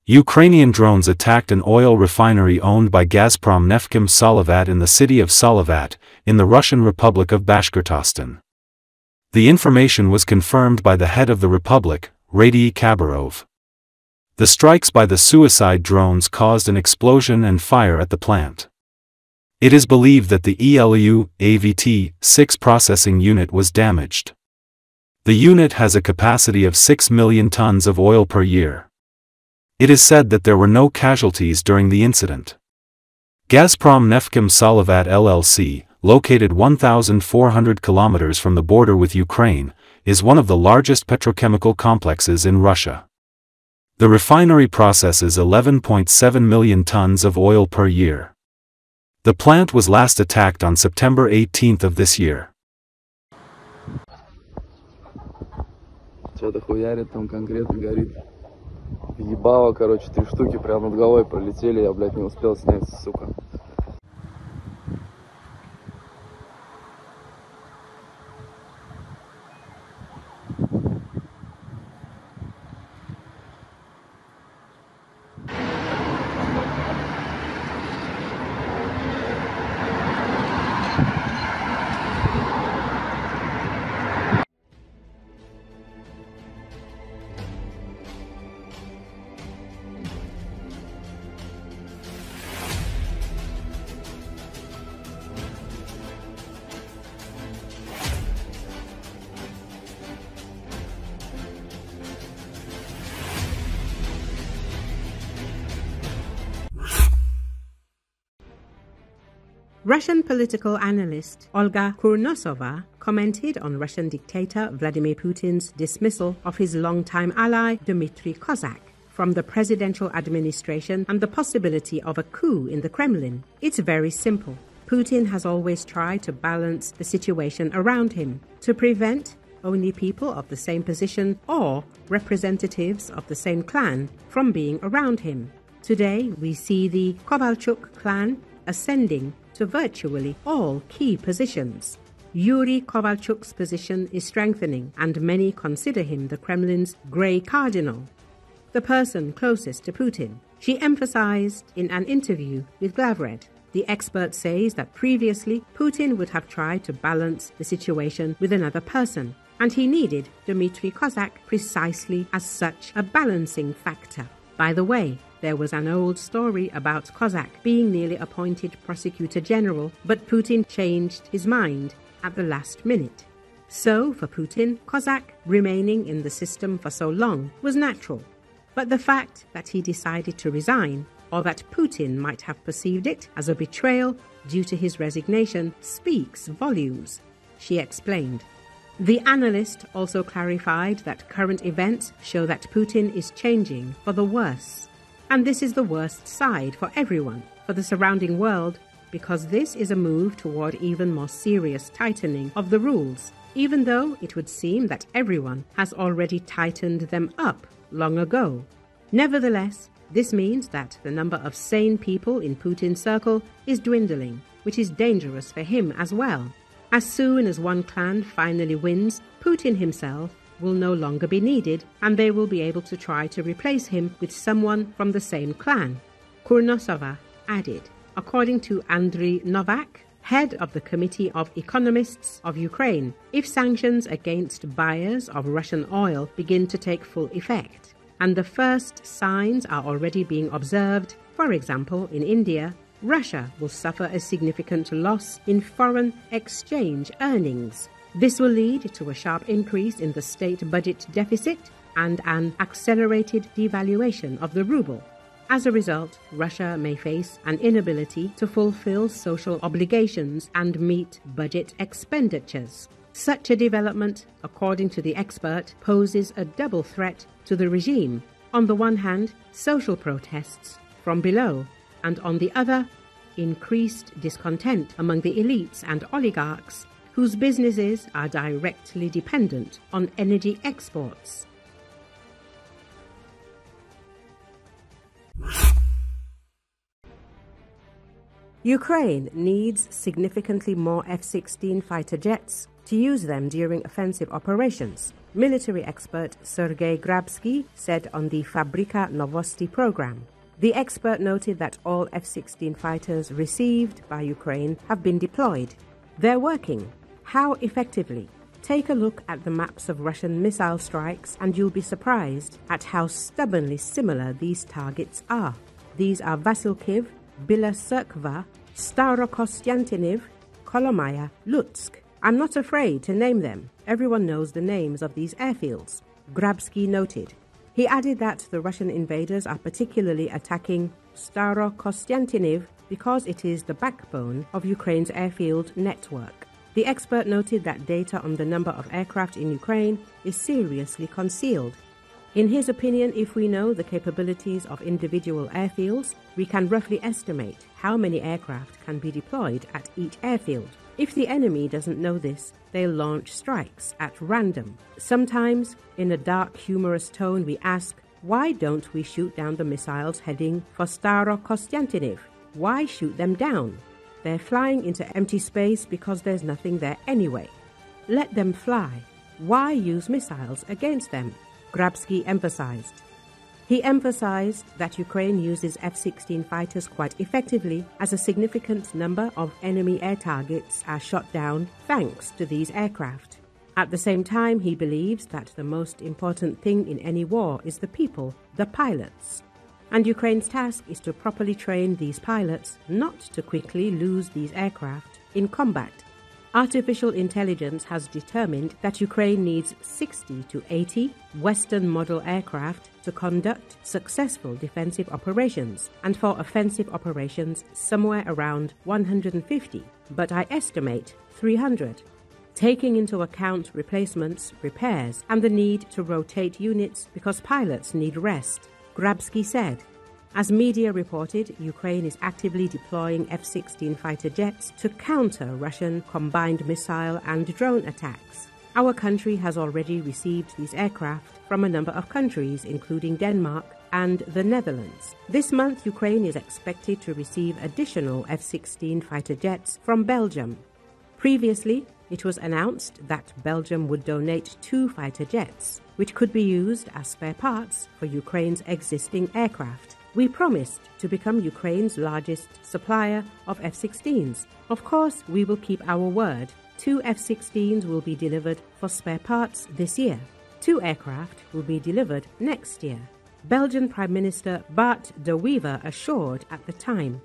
Ukrainian drones attacked an oil refinery owned by Gazprom Neftkhim Salavat in the city of Salavat, in the Russian Republic of Bashkortostan. The information was confirmed by the head of the republic, Radiy Khabirov. The strikes by the suicide drones caused an explosion and fire at the plant. It is believed that the ELU-AVT-6 processing unit was damaged. The unit has a capacity of 6 million tons of oil per year. It is said that there were no casualties during the incident. Gazprom Neftkhim Salavat LLC, located 1,400 kilometers from the border with Ukraine, is one of the largest petrochemical complexes in Russia. The refinery processes 11.7 million tons of oil per year. The plant was last attacked on September 18th of this year. Что-то хуярит там конкретно горит. Ебало, короче, 3 штуки прямо над головой пролетели, я, блядь, не успел снять, сука. Russian political analyst Olga Kurnosova commented on Russian dictator Vladimir Putin's dismissal of his longtime ally Dmitry Kozak from the presidential administration and the possibility of a coup in the Kremlin. It's very simple. Putin has always tried to balance the situation around him to prevent only people of the same position or representatives of the same clan from being around him. Today, we see the Kovalchuk clan ascending to virtually all key positions. Yuri Kovalchuk's position is strengthening, and many consider him the Kremlin's grey cardinal, the person closest to Putin. She emphasized in an interview with Glavred. The expert says that previously Putin would have tried to balance the situation with another person, and he needed Dmitry Kozak precisely as such a balancing factor. By the way, there was an old story about Kozak being nearly appointed prosecutor general, but Putin changed his mind at the last minute. So, for Putin, Kozak remaining in the system for so long was natural. But the fact that he decided to resign, or that Putin might have perceived it as a betrayal due to his resignation, speaks volumes, she explained. The analyst also clarified that current events show that Putin is changing for the worse. And this is the worst side for everyone, for the surrounding world, because this is a move toward even more serious tightening of the rules, even though it would seem that everyone has already tightened them up long ago. Nevertheless, this means that the number of sane people in Putin's circle is dwindling, which is dangerous for him as well. As soon as one clan finally wins, Putin himself will no longer be needed, and they will be able to try to replace him with someone from the same clan. Kurnosova added. According to Andriy Novak, head of the Committee of Economists of Ukraine, if sanctions against buyers of Russian oil begin to take full effect, and the first signs are already being observed, for example in India, Russia will suffer a significant loss in foreign exchange earnings. This will lead to a sharp increase in the state budget deficit and an accelerated devaluation of the ruble. As a result, Russia may face an inability to fulfill social obligations and meet budget expenditures. Such a development, according to the expert, poses a double threat to the regime. On the one hand, social protests from below, and on the other, increased discontent among the elites and oligarchs whose businesses are directly dependent on energy exports. Ukraine needs significantly more F-16 fighter jets to use them during offensive operations. military expert Sergei Grabsky said on the Fabrika Novosti program. The expert noted that all F-16 fighters received by Ukraine have been deployed. They're working. How effectively? Take a look at the maps of Russian missile strikes and you'll be surprised at how stubbornly similar these targets are. These are Vasilkiv, Bila Serkva, Starokostyantyniv, Kolomaya, Lutsk. I'm not afraid to name them. Everyone knows the names of these airfields, Grabsky noted. He added that the Russian invaders are particularly attacking Starokostyantyniv because it is the backbone of Ukraine's airfield network. The expert noted that data on the number of aircraft in Ukraine is seriously concealed. In his opinion, if we know the capabilities of individual airfields, we can roughly estimate how many aircraft can be deployed at each airfield. If the enemy doesn't know this, they'll launch strikes at random. Sometimes, in a dark, humorous tone, we ask, why don't we shoot down the missiles heading for Starokostyantyniv? Why shoot them down? They're flying into empty space because there's nothing there anyway. Let them fly. Why use missiles against them? Grabsky emphasized. He emphasized that Ukraine uses F-16 fighters quite effectively, as a significant number of enemy air targets are shot down thanks to these aircraft. At the same time, he believes that the most important thing in any war is the people, the pilots. And Ukraine's task is to properly train these pilots not to quickly lose these aircraft in combat. Artificial intelligence has determined that Ukraine needs 60 to 80 Western model aircraft to conduct successful defensive operations, and for offensive operations somewhere around 150, but I estimate 300. Taking into account replacements, repairs, and the need to rotate units because pilots need rest, Grabsky said. As media reported, Ukraine is actively deploying F-16 fighter jets to counter Russian combined missile and drone attacks. Our country has already received these aircraft from a number of countries, including Denmark and the Netherlands. This month, Ukraine is expected to receive additional F-16 fighter jets from Belgium. Previously, it was announced that Belgium would donate 2 fighter jets, which could be used as spare parts for Ukraine's existing aircraft. We promised to become Ukraine's largest supplier of F-16s. Of course, we will keep our word. 2 F-16s will be delivered for spare parts this year. 2 aircraft will be delivered next year. Belgian Prime Minister Bart de Wever assured at the time.